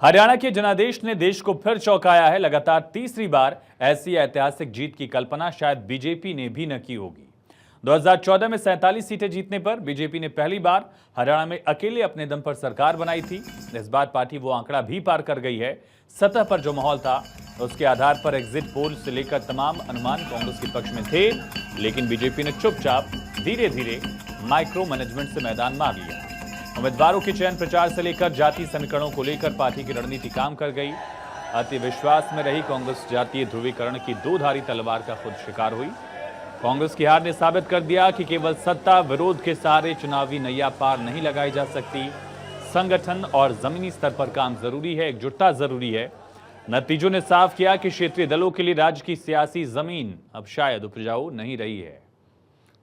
हरियाणा के जनादेश ने देश को फिर चौंकाया है। लगातार तीसरी बार ऐसी ऐतिहासिक जीत की कल्पना शायद बीजेपी ने भी न की होगी। 2014 में 47 सीटें जीतने पर बीजेपी ने पहली बार हरियाणा में अकेले अपने दम पर सरकार बनाई थी। इस बार पार्टी वो आंकड़ा भी पार कर गई है। सतह पर जो माहौल था उसके आधार पर एग्जिट पोल से लेकर तमाम अनुमान कांग्रेस के पक्ष में थे, लेकिन बीजेपी ने चुपचाप धीरे धीरे माइक्रो मैनेजमेंट से मैदान मार लिया। उम्मीदवारों के चयन प्रचार से लेकर जातीय समीकरणों को लेकर पार्टी की रणनीति काम कर गई। अति विश्वास में रही कांग्रेस जातीय ध्रुवीकरण की दो-धारी तलवार का खुद शिकार हुई। कांग्रेस की हार ने साबित कर दिया कि केवल सत्ता विरोध के सहारे चुनावी नैया पार नहीं लगाई जा सकती। संगठन और जमीनी स्तर पर काम जरूरी है, एकजुटता जरूरी है। नतीजों ने साफ किया कि क्षेत्रीय दलों के लिए राज्य की सियासी जमीन अब शायद उपजाऊ नहीं रही है।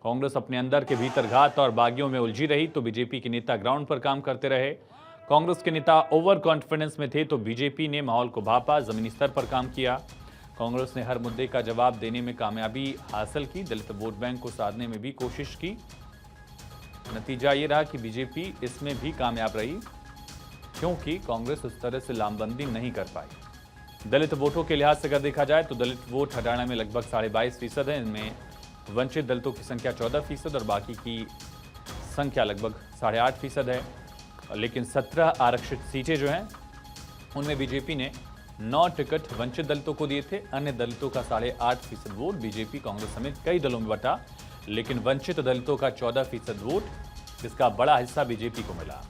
कांग्रेस अपने अंदर के भीतर घात और बागियों में उलझी रही तो बीजेपी के नेता ग्राउंड पर काम करते रहे। कांग्रेस के नेता ओवर कॉन्फिडेंस में थे तो बीजेपी ने माहौल को भापा, जमीनी स्तर पर काम किया। कांग्रेस ने हर मुद्दे का जवाब देने में कामयाबी हासिल की, दलित वोट बैंक को साधने में भी कोशिश की। नतीजा ये रहा कि बीजेपी इसमें भी कामयाब रही, क्योंकि कांग्रेस उस तरह से लामबंदी नहीं कर पाई। दलित वोटों के लिहाज से अगर देखा जाए तो दलित वोट हरियाणा में लगभग 22.5% है। इनमें वंचित दलितों की संख्या 14% और बाकी की संख्या लगभग 8.5% है। लेकिन 17 आरक्षित सीटें जो हैं उनमें बीजेपी ने 9 टिकट वंचित दलितों को दिए थे। अन्य दलितों का 8.5% वोट बीजेपी कांग्रेस समेत कई दलों में बटा, लेकिन वंचित दलितों का 14% वोट, जिसका बड़ा हिस्सा बीजेपी को मिला।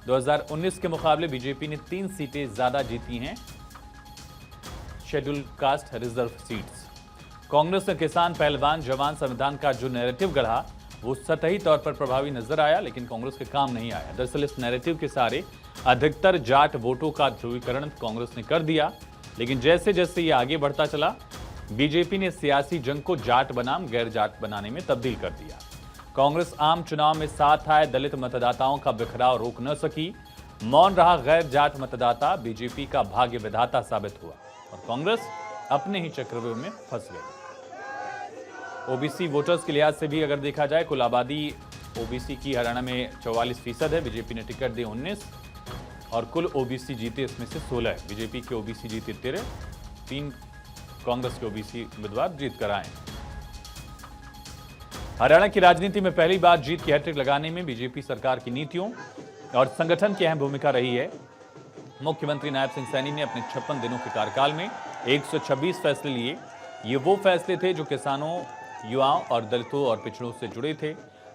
2019 के मुकाबले बीजेपी ने 3 सीटें ज्यादा जीती हैं, schedule caste reserve seats. Congress ने किसान, पहलवान, जवान, संविधान का जो नैरेटिव गढ़ा वो सतही तौर पर प्रभावी नजर आया, लेकिन कांग्रेस के काम नहीं आया। दरअसल इस नैरेटिव के सहारे अधिकतर जाट वोटों का ध्रुवीकरण कांग्रेस ने कर दिया, लेकिन जैसे जैसे ये आगे बढ़ता चला बीजेपी ने सियासी जंग को जाट बनाम गैर जाट बनाने में तब्दील कर दिया। कांग्रेस आम चुनाव में साथ आए दलित मतदाताओं का बिखराव रोक न सकी। मौन रहा गैर जाट मतदाता बीजेपी का भाग्य विधाता साबित हुआ और कांग्रेस अपने ही चक्रव्यूह में फंस गई। ओबीसी वोटर्स के लिहाज से भी अगर देखा जाए, कुल आबादी ओबीसी की हरियाणा में 44% है, बीजेपी ने टिकट दिए 19 और कुल ओबीसी जीते इसमें से 16 है। बीजेपी के ओबीसी जीते 13, 3 कांग्रेस के ओबीसी उम्मीदवार जीत कर आए। हरियाणा की राजनीति में पहली बार जीत की हैट्रिक लगाने में बीजेपी सरकार की नीतियों और संगठन की अहम भूमिका रही है। मुख्यमंत्री नायब सिंह सैनी ने अपने 56 दिनों के कार्यकाल में 126 फैसले लिए। ये वो फैसले थे जो किसानों, युवाओं और दलितों और पिछड़ों से जुड़े थे।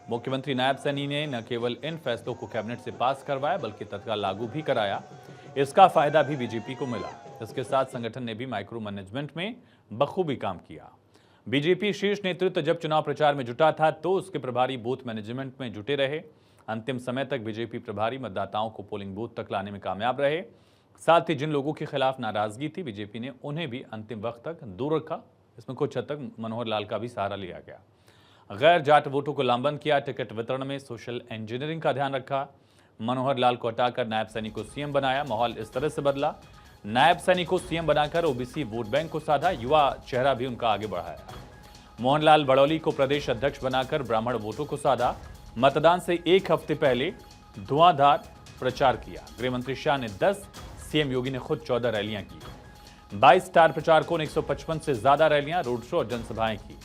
मुख्यमंत्री नायब सैनी ने न केवल इन फैसलों को कैबिनेट से पास करवाया बल्कि तत्काल लागू भी कराया। इसका फायदा भी बीजेपी को मिला। इसके साथ संगठन ने भी माइक्रो मैनेजमेंट में बखूबी काम किया। बीजेपी शीर्ष नेतृत्व जब चुनाव प्रचार में जुटा था तो उसके प्रभारी बूथ मैनेजमेंट में जुटे रहे। अंतिम समय तक बीजेपी प्रभारी मतदाताओं को पोलिंग बूथ तक लाने में कामयाब रहे। साथ ही जिन लोगों के खिलाफ नाराजगी थी बीजेपी ने उन्हें भी अंतिम वक्त तक दूर रखा। इसमें कुछ हद तक मनोहर लाल का भी सहारा लिया गया। गैर जाट वोटों को लामबंद किया। टिकट वितरण में सोशल इंजीनियरिंग का ध्यान रखा। मनोहर लाल को हटाकर नायब सैनी को सीएम बनाया। माहौल इस तरह से बदला। नायब सैनी को सीएम बनाकर ओबीसी वोट बैंक को साधा। युवा चेहरा भी उनका आगे बढ़ाया। मोहनलाल बड़ौली को प्रदेश अध्यक्ष बनाकर ब्राह्मण वोटों को साधा। मतदान से एक हफ्ते पहले धुआंधार प्रचार किया। गृहमंत्री शाह ने 10, सीएम योगी ने खुद 14 रैलियां की। 22 स्टार प्रचारकों ने 155 से ज्यादा रैलियां, रोड शो और जनसभाएं की।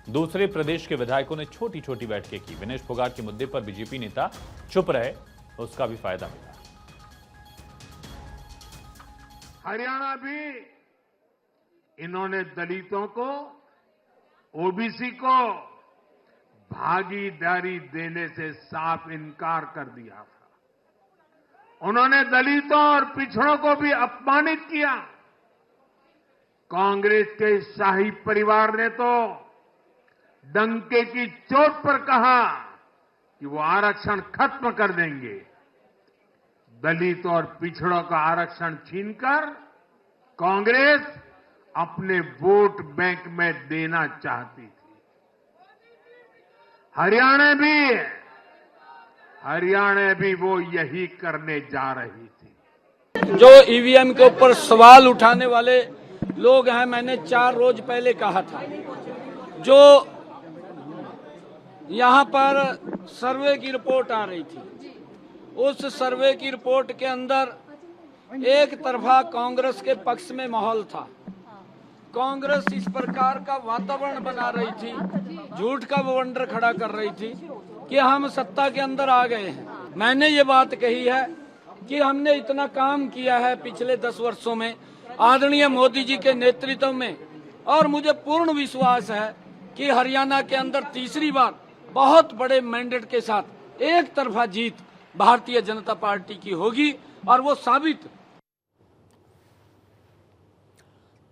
दूसरे प्रदेश के विधायकों ने छोटी छोटी बैठकें की। विनेश फोगाट के मुद्दे पर बीजेपी नेता चुप रहे, उसका भी फायदा मिला। हरियाणा भी इन्होंने दलितों को, ओबीसी को भागीदारी देने से साफ इनकार कर दिया था। उन्होंने दलितों और पिछड़ों को भी अपमानित किया। कांग्रेस के शाही परिवार ने तो डंके की चोट पर कहा कि वो आरक्षण खत्म कर देंगे। दलित और पिछड़ों का आरक्षण छीनकर कांग्रेस अपने वोट बैंक में देना चाहती थी। हरियाणा भी वो यही करने जा रही थी। जो ईवीएम के ऊपर सवाल उठाने वाले लोग हैं, मैंने 4 रोज पहले कहा था, जो यहाँ पर सर्वे की रिपोर्ट आ रही थी, उस सर्वे की रिपोर्ट के अंदर एक तरफा कांग्रेस के पक्ष में माहौल था। कांग्रेस इस प्रकार का वातावरण बना रही थी, झूठ का बवंडर खड़ा कर रही थी कि हम सत्ता के अंदर आ गए हैं। मैंने ये बात कही है कि हमने इतना काम किया है पिछले 10 वर्षों में आदरणीय मोदी जी के नेतृत्व में, और मुझे पूर्ण विश्वास है कि हरियाणा के अंदर तीसरी बार बहुत बड़े मैंडेट के साथ एक तरफा जीत भारतीय जनता पार्टी की होगी, और वो साबित।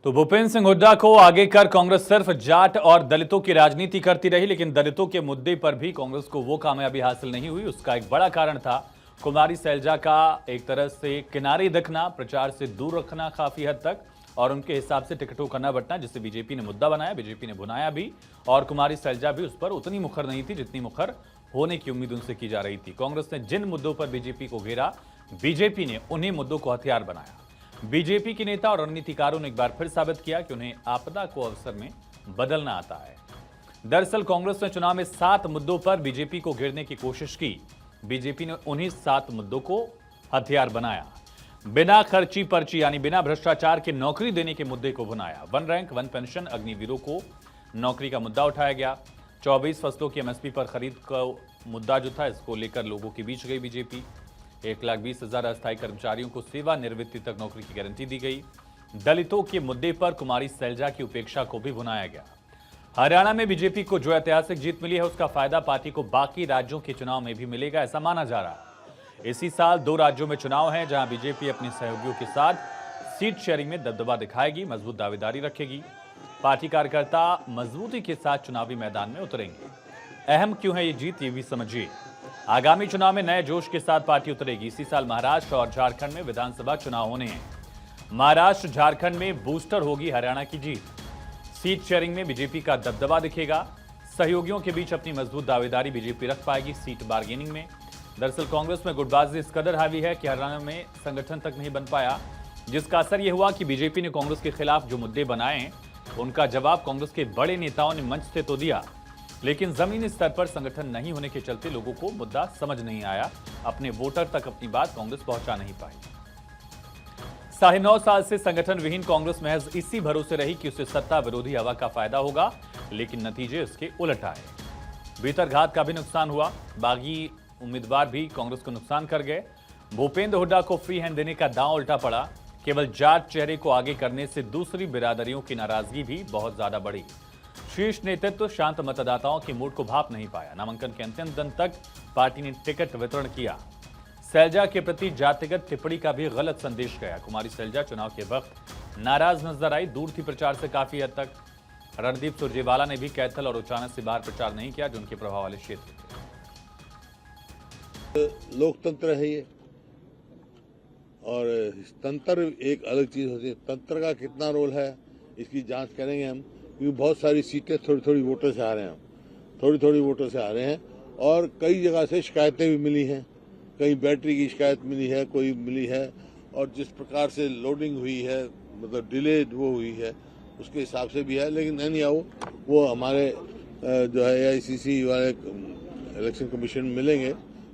तो भूपेंद्र सिंह हुड्डा को आगे कर कांग्रेस सिर्फ जाट और दलितों की राजनीति करती रही, लेकिन दलितों के मुद्दे पर भी कांग्रेस को वो कामयाबी हासिल नहीं हुई। उसका एक बड़ा कारण था कुमारी सैलजा का एक तरह से किनारे दिखना, प्रचार से दूर रखना काफी हद तक, और उनके हिसाब से टिकटों का न बंटना, जिसे बीजेपी ने मुद्दा बनाया, बीजेपी ने भुनाया भी, और कुमारी सैलजा भी उस पर उतनी मुखर नहीं थी जितनी मुखर होने की उम्मीद उनसे की जा रही थी। कांग्रेस ने जिन मुद्दों पर बीजेपी को घेरा, बीजेपी ने उन्हीं मुद्दों को हथियार बनाया। बीजेपी के नेता और रणनीतिकारों ने एक बार फिर साबित किया कि उन्हें आपदा को अवसर में बदलना आता है। दरअसल कांग्रेस ने चुनाव में 7 मुद्दों पर बीजेपी को घेरने की कोशिश की। बीजेपी ने उन्हीं 7 मुद्दों को हथियार बनाया। बिना खर्ची पर्ची यानी बिना भ्रष्टाचार के नौकरी देने के मुद्दे को भुनाया। 1 रैंक 1 पेंशन, अग्निवीरों को नौकरी का मुद्दा उठाया गया। 24 फसलों की एमएसपी पर खरीद का मुद्दा जो था, इसको लेकर लोगों के बीच गई बीजेपी। 1,20,000 अस्थायी कर्मचारियों को सेवानिवृत्ति तक नौकरी की गारंटी दी गई। दलितों के मुद्दे पर कुमारी सैलजा की उपेक्षा को भी भुनाया गया। हरियाणा में बीजेपी को जो ऐतिहासिक जीत मिली है, उसका फायदा पार्टी को बाकी राज्यों के चुनाव में भी मिलेगा, ऐसा माना जा रहा है। इसी साल 2 राज्यों में चुनाव हैं, जहां बीजेपी अपने सहयोगियों के साथ सीट शेयरिंग में दबदबा दिखाएगी, मजबूत दावेदारी रखेगी। पार्टी कार्यकर्ता मजबूती के साथ चुनावी मैदान में उतरेंगे। अहम क्यों है ये जीत, ये भी समझिए। आगामी चुनाव में नए जोश के साथ पार्टी उतरेगी। इसी साल महाराष्ट्र और झारखंड में विधानसभा चुनाव होने हैं। महाराष्ट्र झारखंड में बूस्टर होगी हरियाणा की जीत। सीट शेयरिंग में बीजेपी का दबदबा दिखेगा। सहयोगियों के बीच अपनी मजबूत दावेदारी बीजेपी रख पाएगी सीट बार्गेनिंग में। दरअसल कांग्रेस में गुटबाजी इस कदर हावी है कि हरियाणा में संगठन तक नहीं बन पाया, जिसका असर यह हुआ कि बीजेपी ने कांग्रेस के खिलाफ जो मुद्दे बनाए, उनका जवाब कांग्रेस के बड़े नेताओं ने मंच से तो दिया, लेकिन जमीनी स्तर पर संगठन नहीं होने के चलते लोगों को मुद्दा समझ नहीं आया। अपने वोटर तक अपनी बात कांग्रेस पहुंचा नहीं पाई। 9.5 साल से संगठन विहीन कांग्रेस महज इसी भरोसे रही कि उसे सत्ता विरोधी हवा का फायदा होगा, लेकिन नतीजे इसके उलट आए। भीतरघात का भी नुकसान हुआ। बागी उम्मीदवार भी कांग्रेस को नुकसान कर गए। भूपेंद्र हुड्डा को फ्री हैंड देने का दांव उल्टा पड़ा। केवल जाट चेहरे को आगे करने से दूसरी बिरादरियों की नाराजगी भी बहुत ज्यादा बढ़ी। शीर्ष नेतृत्व शांत मतदाताओं के मूड को भाप नहीं पाया। नामांकन के अंतिम दिन तक पार्टी ने टिकट वितरण किया। सैलजा के प्रति जातिगत टिप्पणी का भी गलत संदेश गया। कुमारी सैलजा चुनाव के वक्त नाराज नजर आई, दूर थी प्रचार से काफी हद तक। रणदीप सुरजेवाला ने भी कैथल और उचाना से बाहर प्रचार नहीं किया, जो उनके प्रभाव वाले क्षेत्र थे। लोकतंत्र है ये, और तंत्र एक अलग चीज होती है। तंत्र का कितना रोल है इसकी जांच करेंगे हम, क्योंकि बहुत सारी सीटें थोड़ी थोड़ी वोटर से आ रहे हैं, थोड़ी थोड़ी वोटर से आ रहे हैं, और कई जगह से शिकायतें भी मिली हैं। कहीं बैटरी की शिकायत मिली है, कोई मिली है, और जिस प्रकार से लोडिंग हुई है, मतलब डिले वो हुई है, उसके हिसाब से भी है। लेकिन नहीं आओ, वो हमारे जो है AICC वाले इलेक्शन कमीशन मिलेंगे,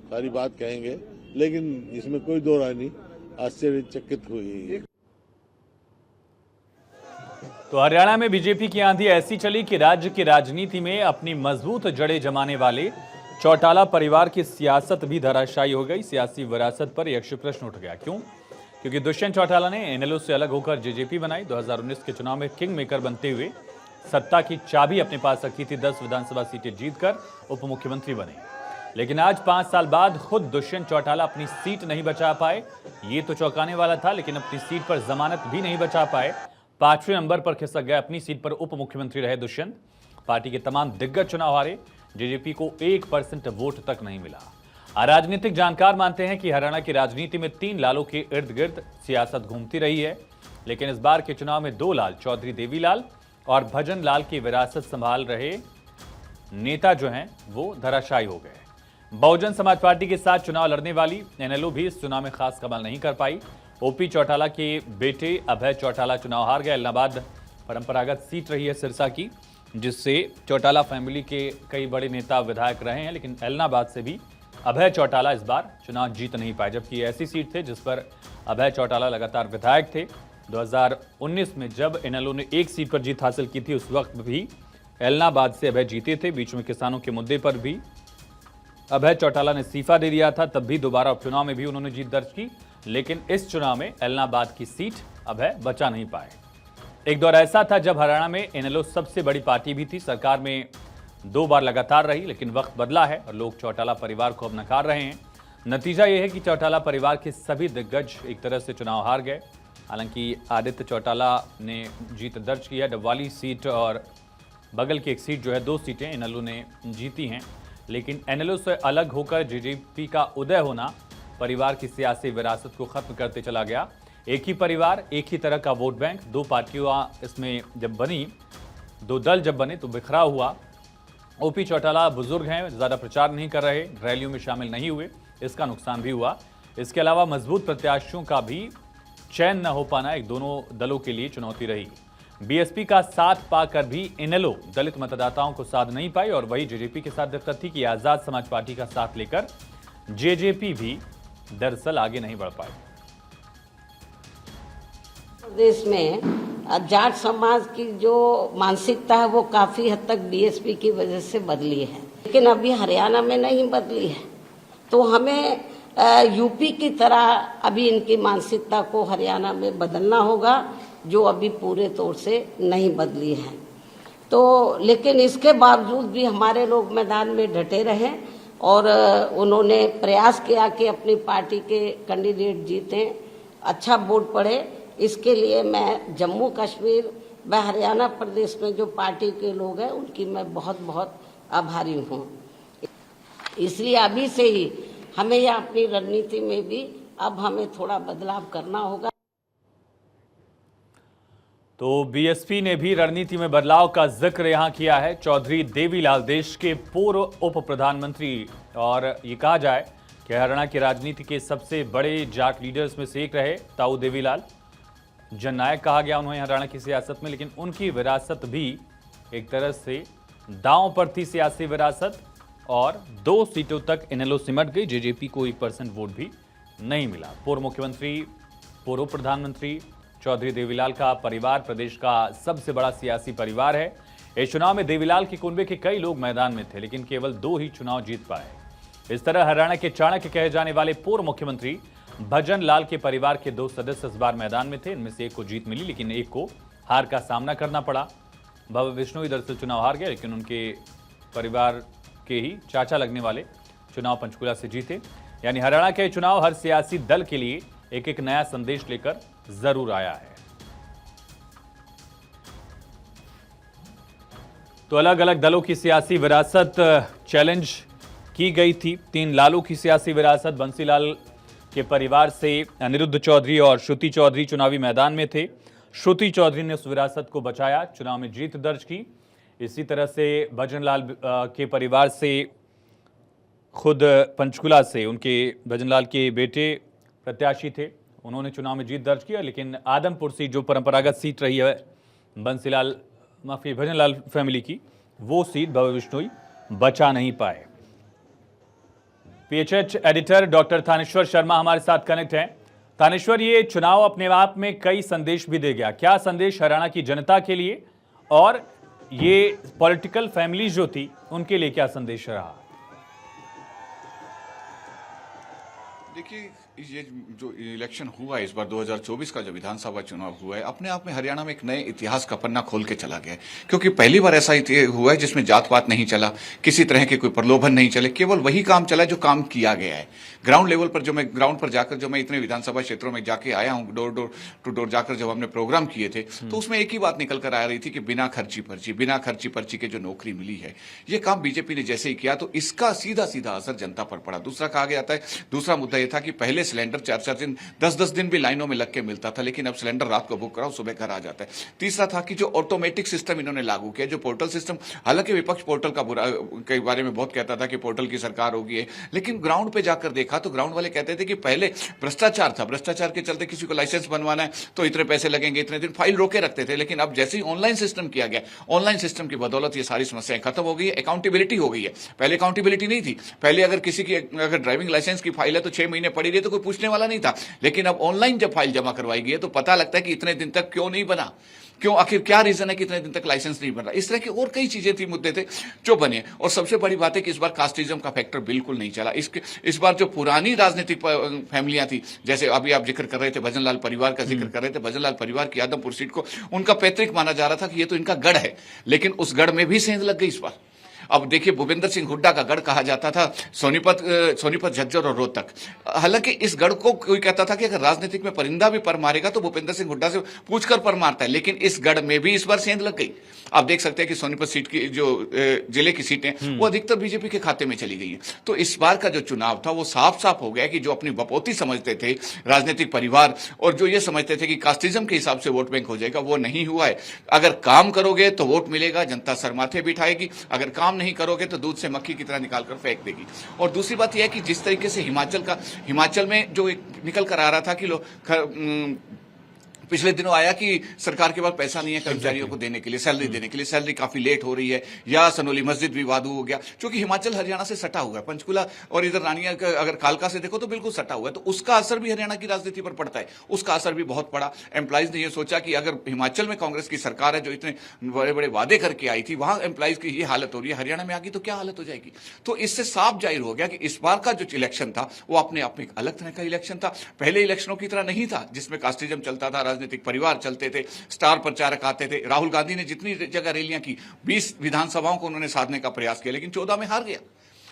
सारी बात कहेंगे, लेकिन इसमें कोई दो राय नहीं। आश्चर्यचकित हुई। तो हरियाणा में बीजेपी की आंधी ऐसी चली कि राज्य की राजनीति में अपनी मजबूत जड़ें जमाने वाले चौटाला परिवार की सियासत भी धराशायी हो गई। सियासी विरासत पर यक्ष प्रश्न उठ गया। क्यों? क्योंकि दुष्यंत चौटाला ने इनेलो से अलग होकर जेजेपी बनाई। 2019 के चुनाव में किंग मेकर बनते हुए सत्ता की चाबी अपने पास रखी थी। 10 विधानसभा सीटें जीतकर उप मुख्यमंत्री बने। लेकिन आज 5 साल बाद खुद दुष्यंत चौटाला अपनी सीट नहीं बचा पाए। ये तो चौंकाने वाला था, लेकिन अपनी सीट पर जमानत भी नहीं बचा पाए। 5वें नंबर पर खिसक गए। अपनी सीट पर उप मुख्यमंत्री रहे दुष्यंत। पार्टी के तमाम दिग्गज चुनाव हारे। जेजेपी को 1% वोट तक नहीं मिला। राजनीतिक जानकार मानते हैं कि हरियाणा की राजनीति में 3 लालों के इर्द गिर्द सियासत घूमती रही है, लेकिन इस बार के चुनाव में 2 लाल, चौधरी देवीलाल और भजन लाल की विरासत संभाल रहे नेता जो हैं वो धराशायी हो गए। बहुजन समाज पार्टी के साथ चुनाव लड़ने वाली इनेलो भी इस चुनाव में खास कमाल नहीं कर पाई। ओपी चौटाला के बेटे अभय चौटाला चुनाव हार गए। इलाहाबाद परंपरागत सीट रही है सिरसा की, जिससे चौटाला फैमिली के कई बड़े नेता विधायक रहे हैं, लेकिन इलाहाबाद से भी अभय चौटाला इस बार चुनाव जीत नहीं पाए। जबकि ऐसी सीट थे जिस पर अभय चौटाला लगातार विधायक थे। 2019 में जब इनेलो ने एक सीट पर जीत हासिल की थी, उस वक्त भी एलनाबाद से अभय जीते थे। बीच में किसानों के मुद्दे पर भी अभय चौटाला ने इस्तीफा दे दिया था, तब भी दोबारा उपचुनाव में भी उन्होंने जीत दर्ज की, लेकिन इस चुनाव में एलनाबाद की सीट अभय बचा नहीं पाए। एक दौर ऐसा था जब हरियाणा में इनेलो सबसे बड़ी पार्टी भी थी, सरकार में 2 बार लगातार रही, लेकिन वक्त बदला है और लोग चौटाला परिवार को अब नकार रहे हैं। नतीजा यह है कि चौटाला परिवार के सभी दिग्गज एक तरह से चुनाव हार गए। हालांकि आदित्य चौटाला ने जीत दर्ज की है, डबवाली सीट और बगल की एक सीट जो है, 2 सीटें इनेलो ने जीती हैं, लेकिन इनेलो से अलग होकर जेजेपी का उदय होना परिवार की सियासी विरासत को खत्म करते चला गया। एक ही परिवार, एक ही तरह का वोट बैंक, 2 पार्टियां इसमें जब बनी, 2 दल जब बने तो बिखरा हुआ। ओपी चौटाला बुजुर्ग हैं, ज्यादा प्रचार नहीं कर रहे, रैलियों में शामिल नहीं हुए, इसका नुकसान भी हुआ। इसके अलावा मजबूत प्रत्याशियों का भी चयन न हो पाना एक दोनों दलों के लिए चुनौती रही। बीएसपी का साथ पाकर भी इनेलो दलित मतदाताओं को साध नहीं पाई और वही जेजेपी के साथ दिक्कत थी कि आजाद समाज पार्टी का साथ लेकर जेजेपी भी दरअसल आगे नहीं बढ़ पाई। प्रदेश में जाट समाज की जो मानसिकता है वो काफी हद तक बीएसपी की वजह से बदली है, लेकिन अभी हरियाणा में नहीं बदली है। तो हमें यूपी की तरह अभी इनकी मानसिकता को हरियाणा में बदलना होगा, जो अभी पूरे तौर से नहीं बदली है। तो लेकिन इसके बावजूद भी हमारे लोग मैदान में डटे रहे और उन्होंने प्रयास किया कि अपनी पार्टी के कैंडिडेट जीतें, अच्छा वोट पड़े। इसके लिए मैं जम्मू कश्मीर व हरियाणा प्रदेश में जो पार्टी के लोग हैं उनकी मैं बहुत बहुत आभारी हूँ। इसलिए अभी से ही हमें या अपनी रणनीति में भी अब हमें थोड़ा बदलाव करना होगा। तो बीएसपी ने भी रणनीति में बदलाव का जिक्र यहां किया है। चौधरी देवीलाल देश के पूर्व उप प्रधानमंत्री और ये कहा जाए कि हरियाणा की राजनीति के सबसे बड़े जाट लीडर्स में से एक रहे ताऊ देवीलाल। जननायक कहा गया उन्हें हरियाणा की सियासत में, लेकिन उनकी विरासत भी एक तरह से दांव पर थी, सियासी विरासत, और 2 सीटों तक इनेलो सिमट गई। जेजेपी को 1% वोट भी नहीं मिला। पूर्व मुख्यमंत्री, पूर्व प्रधानमंत्री चौधरी देवीलाल का परिवार प्रदेश का सबसे बड़ा सियासी परिवार है। इस चुनाव में देवीलाल के कुनबे के कई लोग मैदान में थे, लेकिन केवल 2 ही चुनाव जीत पाए। इस तरह हरियाणा के चाणक्य कहे जाने वाले पूर्व मुख्यमंत्री भजन लाल के परिवार के 2 सदस्य इस बार मैदान में थे। इनमें से एक को जीत मिली, लेकिन एक को हार का सामना करना पड़ा। भव्य विष्णु दरअसल चुनाव हार गए, लेकिन उनके परिवार के ही चाचा लगने वाले चुनाव पंचकुला से जीते। यानी हरियाणा के चुनाव हर सियासी दल के लिए एक नया संदेश लेकर जरूर आया है। तो अलग अलग दलों की सियासी विरासत चैलेंज की गई थी। 3 लालों की सियासी विरासत, बंसीलाल के परिवार से अनिरुद्ध चौधरी और श्रुति चौधरी चुनावी मैदान में थे। श्रुति चौधरी ने उस विरासत को बचाया, चुनाव में जीत दर्ज की। इसी तरह से भजनलाल के परिवार से, खुद पंचकुला से उनके भजनलाल के बेटे प्रत्याशी थे, उन्होंने चुनाव में जीत दर्ज किया। लेकिन आदमपुर सीट जो परंपरागत सीट रही है भजनलाल फैमिली की, वो सीट भव्य विष्णोई बचा नहीं पाए। PHH editor doctor Thaneshwar Sharma हमारे साथ कनेक्ट हैं। थानेश्वर, ये चुनाव अपने आप में कई संदेश भी दे गया, क्या संदेश हरियाणा की जनता के लिए और ये पॉलिटिकल फैमिलीज जो थी उनके लिए क्या संदेश रहा? देखिए, ये जो इलेक्शन हुआ इस बार 2024 का जो विधानसभा चुनाव हुआ है, अपने आप में हरियाणा में एक नए इतिहास का पन्ना खोल के चला गया है। क्योंकि पहली बार ऐसा हुआ है जिसमें जात पात नहीं चला, किसी तरह के कोई प्रलोभन नहीं चले, केवल वही काम चला जो काम किया गया है। ग्राउंड लेवल पर ग्राउंड पर जाकर जो मैं इतने विधानसभा क्षेत्रों में जाके आया हूँ, डोर टू डोर जाकर जब हमने प्रोग्राम किए थे, तो उसमें एक ही बात निकल कर आ रही थी कि बिना खर्ची पर्ची के जो नौकरी मिली है, ये काम बीजेपी ने जैसे ही किया तो इसका सीधा सीधा असर जनता पर पड़ा। दूसरा कहा गया था, दूसरा मुद्दा यह था कि पहले सिलेंडर 4-4 दिन 10-10 दिन भी लाइनों में लग के मिलता था, लेकिन अब सिलेंडर रात को बुक कराओ, सुबह घर आ जाता है। तीसरा था कि जो ऑटोमेटिक सिस्टम इन्होंने लागू किया, जो पोर्टल सिस्टम, हालांकि विपक्ष पोर्टल के बारे में बहुत कहता था कि पोर्टल की सरकार होगी है, लेकिन ग्राउंड पे जाकर देखा तो ग्राउंड वाले कहते थे कि पहले भ्रष्टाचार था, भ्रष्टाचार के चलते किसी को लाइसेंस बनवाना है तो इतने पैसे लगेंगे, इतने दिन फाइल रोके रखते थे। लेकिन अब जैसे ही ऑनलाइन सिस्टम किया गया, ऑनलाइन सिस्टम की बदौलत ये सारी समस्याएं खत्म हो गई है, अकाउंटेबिलिटी हो गई है। पहले अकाउंटेबिलिटी नहीं थी, पहले अगर किसी की ड्राइविंग लाइसेंस की फाइल है तो 6 महीने पड़ी रही तो कोई कोई पूछने वाला नहीं था। लेकिन अब ऑनलाइन जब फाइल जमा करवाई गई है तो पता लगता है कि इतने दिन तक क्यों नहीं बना, क्यों, आखिर क्या रीजन है कि इतने दिन तक लाइसेंस नहीं बन रहा। इस तरह की और कई चीजें थी, मुद्दे थे जो बने। और सबसे बड़ी बात है कि इस बार कास्टिज्म का फैक्टर बिल्कुल नहीं चला। इस बार जो पुरानी राजनीतिक फैमिलियां थी, जैसे अभी आप जिक्र कर रहे थे भजनलाल परिवार का जिक्र कर रहे थे, भजनलाल परिवार की आदमपुर सीट को उनका पैतृक माना जा रहा था कि ये तो इनका गढ़ है, लेकिन उस गढ़ में भी सेंध लग गई इस बार। अब देखिए, भूपेंद्र सिंह हुड्डा का गढ़ कहा जाता था सोनीपत झज्जर और रोहतक। हालांकि इस गढ़ को कोई कहता था कि अगर राजनीतिक में परिंदा भी पर मारेगा तो भूपेंद्र सिंह हुड्डा से पूछकर पर मारता है, लेकिन इस गढ़ में भी इस बार सेंध लग गई। आप देख सकते हैं कि सोनीपत सीट की जो जिले की सीटें वो अधिकतर बीजेपी के खाते में चली गई हैं। तो इस बार का जो चुनाव था वो साफ साफ हो गया कि जो अपनी बपोती समझते थे राजनीतिक परिवार, और जो ये समझते थे कि कास्टिज्म के हिसाब से वोट बैंक हो जाएगा, वो नहीं हुआ है। अगर काम करोगे तो वोट मिलेगा, जनता सर माथे बिठाएगी, अगर काम नहीं करोगे तो दूध से मक्खी की तरह निकाल कर फेंक देगी। और दूसरी बात यह है कि जिस तरीके से हिमाचल में जो एक निकल कर आ रहा था कि पिछले दिनों आया कि सरकार के पास पैसा नहीं है कर्मचारियों को देने के लिए, सैलरी देने के लिए, सैलरी काफी लेट हो रही है, या सनोली मस्जिद विवाद हो गया, क्योंकि हिमाचल हरियाणा से सटा हुआ है, पंचकुला और इधर रानिया अगर कालका से देखो तो बिल्कुल सटा हुआ है। तो उसका असर भी हरियाणा की राजनीति पर पड़ता है, उसका असर भी बहुत पड़ा। एम्प्लॉइज ने यह सोचा कि अगर हिमाचल में कांग्रेस की सरकार है जो इतने बड़े बड़े वादे करके आई थी, वहां एम्प्लॉइज की ये हालत हो रही है, हरियाणा में आ गई तो क्या हालत हो जाएगी। तो इससे साफ जाहिर हो गया कि इस बार का जो इलेक्शन था वो अपने आप में एक अलग तरह का इलेक्शन था। पहले इलेक्शनों की तरह नहीं था जिसमें कास्टिज्म चलता था, राजनीतिक परिवार चलते थे, स्टार प्रचारक आते थे। राहुल गांधी ने जितनी जगह रैलियां की, 20 विधानसभाओं को उन्होंने साधने का प्रयास किया, लेकिन 14 में हार गया।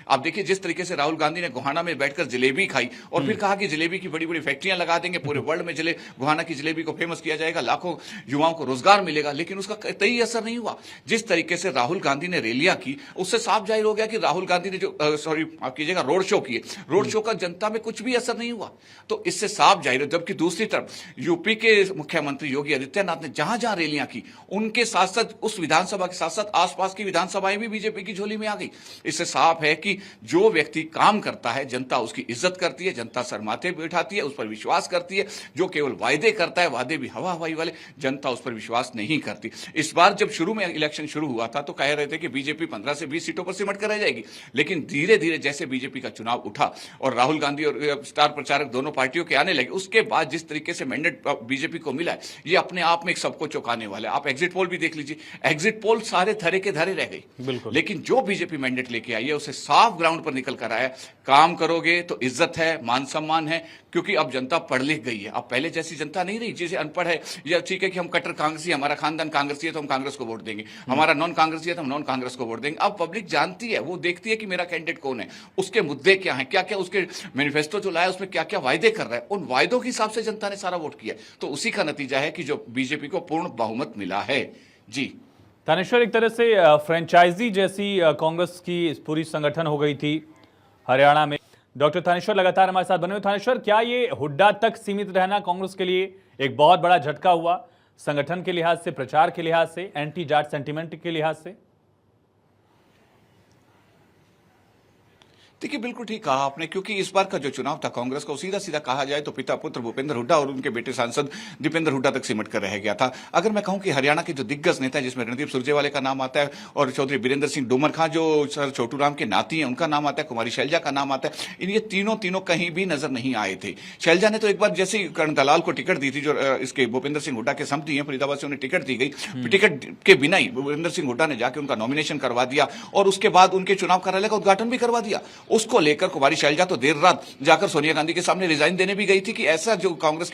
आप देखिए जिस तरीके से राहुल गांधी ने गोहाना में बैठकर जलेबी खाई और फिर कहा कि जलेबी की बड़ी बड़ी फैक्ट्रियां लगा देंगे, पूरे वर्ल्ड में गोहाना की जलेबी को फेमस किया जाएगा, लाखों युवाओं को रोजगार मिलेगा, लेकिन उसका कतई असर नहीं हुआ। जिस तरीके से राहुल गांधी ने रैलियां की, उससे साफ जाहिर हो गया कि राहुल गांधी ने जो आप कीजिएगा रोड शो किए, रोड शो का जनता में कुछ भी असर नहीं हुआ। तो इससे साफ जाहिर है। जबकि दूसरी तरफ यूपी के मुख्यमंत्री योगी आदित्यनाथ ने जहां जहां रैलियां की, उनके साथ साथ उस विधानसभा के साथ साथ आसपास की विधानसभाएं भी बीजेपी की झोली में आ गई। इससे साफ है कि जो व्यक्ति काम करता है, जनता उसकी इज्जत करती है, जनता सर माथे बैठाती है, उस पर विश्वास करती है। जो केवल वायदे करता है, वादे भी हवा हवाई वाले, जनता उस पर विश्वास नहीं करती। इस बार जब शुरू में इलेक्शन शुरू हुआ था तो कह रहे थे कि बीजेपी 15 से 20 सीटों पर सिमट कर रह जाएगी, लेकिन धीरे धीरे जैसे बीजेपी का चुनाव उठा और राहुल गांधी और स्टार प्रचारक दोनों पार्टियों के आने लगे, उसके बाद जिस तरीके से मैंडेट बीजेपी को मिला है, ये अपने आप में एक सबको चौंकाने वाला है। आप एग्जिट पोल भी देख लीजिए, एग्जिट पोल सारे धरे के धरे रह गई, लेकिन जो बीजेपी मैंडेट लेके आई है उसे साफ ग्राउंड पर निकल कर आया। काम करोगे तो इज्जत है, मान सम्मान है, क्योंकि अब जनता पढ़ लिख गई है। अब पहले जैसी जनता नहीं रही जिसे अनपढ़ है, या ठीक है कि हम कट्टर कांग्रेसी, हमारा खानदान कांग्रेसी है तो हम कांग्रेस को वोट देंगे, हमारा नॉन कांग्रेसी है तो हम नॉन कांग्रेस को वोट देंगे। अब पब्लिक जानती है, वो देखती है कि मेरा कैंडिडेट कौन है, उसके मुद्दे क्या हैं, क्या क्या उसके मैनिफेस्टो जो लाया उसमें क्या क्या वायदे कर रहा है, उन वायदों के हिसाब से जनता ने सारा वोट किया। तो उसी का नतीजा है कि जो बीजेपी को पूर्ण बहुमत मिला है। जी थानेश्वर, एक तरह से फ्रेंचाइजी जैसी कांग्रेस की पूरी संगठन हो गई थी हरियाणा में। डॉक्टर थानेश्वर लगातार हमारे साथ बने हुए। थानेश्वर, क्या ये हुड्डा तक सीमित रहना कांग्रेस के लिए एक बहुत बड़ा झटका हुआ, संगठन के लिहाज से, प्रचार के लिहाज से, एंटी जाट सेंटिमेंट के लिहाज से? देखिए, बिल्कुल ठीक कहा आपने, क्योंकि इस बार का जो चुनाव था कांग्रेस को सीधा सीधा कहा जाए तो पिता पुत्र भूपेंद्र हुड्डा और उनके बेटे सांसद दीपेंद्र हुड्डा तक सिमट कर रह गया था। अगर मैं कहूं कि हरियाणा के जो दिग्गज नेता जिसमें रणदीप सुरजेवाला का नाम आता है और चौधरी बीरेंद्र सिंह डोमर खां जो सर छोटू राम के नाती हैं उनका नाम आता है, कुमारी शैलजा का नाम आता है, ये तीनों कहीं भी नजर नहीं आए थे। शैलजा ने तो एक बार जैसे ही कर्ण दलाल को टिकट दी थी, जो इसके भूपेंद्र सिंह हुड्डा के समधी हैं, फरीदाबाद से उन्हें टिकट दी गई, टिकट के बिना ही भूपेंद्र सिंह हुड्डा ने जाकर उनका नॉमिनेशन करवा दिया और उसके बाद उनके चुनाव कार्यालय का उद्घाटन भी करवा दिया। उसको लेकर कुमारी शैलजा तो देर रात जाकर सोनिया गांधी के सामने रिजाइन देने भी गई थी कि ऐसा जो कांग्रेस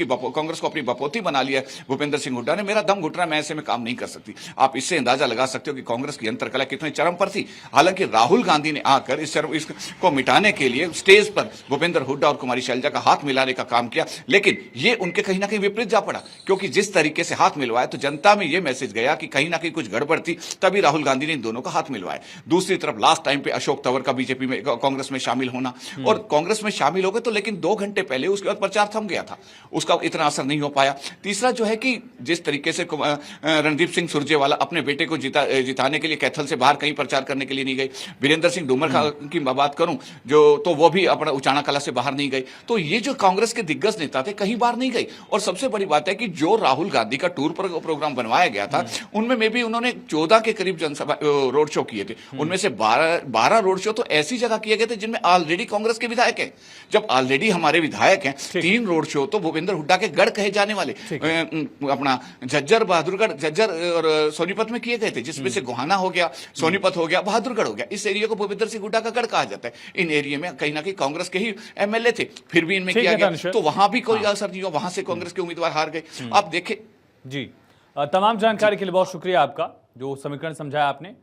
को अपनी बपोती बना लिया भूपेंद्र सिंह हुड्डा ने, मेरा दम घुट रहा है, मैं ऐसे में काम नहीं कर सकती। आप इससे अंदाजा लगा सकते हो कि कांग्रेस की अंतरकला कितने चरम पर थी। हालांकि राहुल गांधी ने आकर इसको मिटाने के लिए स्टेज पर भूपेंद्र हुड्डा और कुमारी शैलजा का हाथ मिलाने का काम किया, लेकिन ये उनके कहीं ना कहीं विपरीत जा पड़ा, क्योंकि जिस तरीके से हाथ मिलवाया तो जनता में यह मैसेज गया कि कहीं ना कहीं कुछ गड़बड़ थी, तभी राहुल गांधी ने इन दोनों का हाथ मिलवाया। दूसरी तरफ लास्ट टाइम पे अशोक तंवर का बीजेपी में कांग्रेस में शामिल होना, और कांग्रेस में शामिल हो गए तो लेकिन 2 घंटे पहले उसके बाद प्रचार थम गया था, उसका इतना असर नहीं हो पाया। तीसरा जो है कि जिस तरीके से रणदीप सिंह सुरजेवाला अपने बेटे को जिताने के लिए कैथल से बाहर कहीं प्रचार करने के लिए नहीं गए, वीरेंद्र सिंह डोमर की बात करूं जो, तो वो भी अपना उचाना कला से बाहर नहीं गए। तो ये जो कांग्रेस के दिग्गज नेता थे कहीं बाहर नहीं गए। और सबसे बड़ी बात है कि जो राहुल गांधी का टूर प्रोग्राम बनवाया गया था उनमें में भी उन्होंने 14 के करीब जनसभा रोड शो किए थे, उनमें से 12 रोड शो तो ऐसी जगह किए गए थे थे जिनमें ऑलरेडी कांग्रेस के विधायक हैं। जब ऑलरेडी हमारे विधायक हैं, 3 रोड शो तो भूपेंद्र हुड्डा के गढ़ कहे जाने वाले अपना झज्जर, बहादुरगढ़, झज्जर और सोनीपत में किए गए थे, जिसमें से गोहाना हो गया, सोनीपत हो गया, बहादुरगढ़ हो गया। इस एरिया को भूपेंद्र सिंह हुड्डा का गढ़ कहा जाता है। इन एरिया में कहीं ना कहीं कांग्रेस के ही एमएलए थे, फिर भी इनमें किया गया, तो वहां भी कोई असर नहीं हुआ, वहां से कांग्रेस के उम्मीदवार हार गए। आप देखें जी, तमाम जानकारी के लिए बहुत शुक्रिया आपका, जो समीकरण समझाया आपने।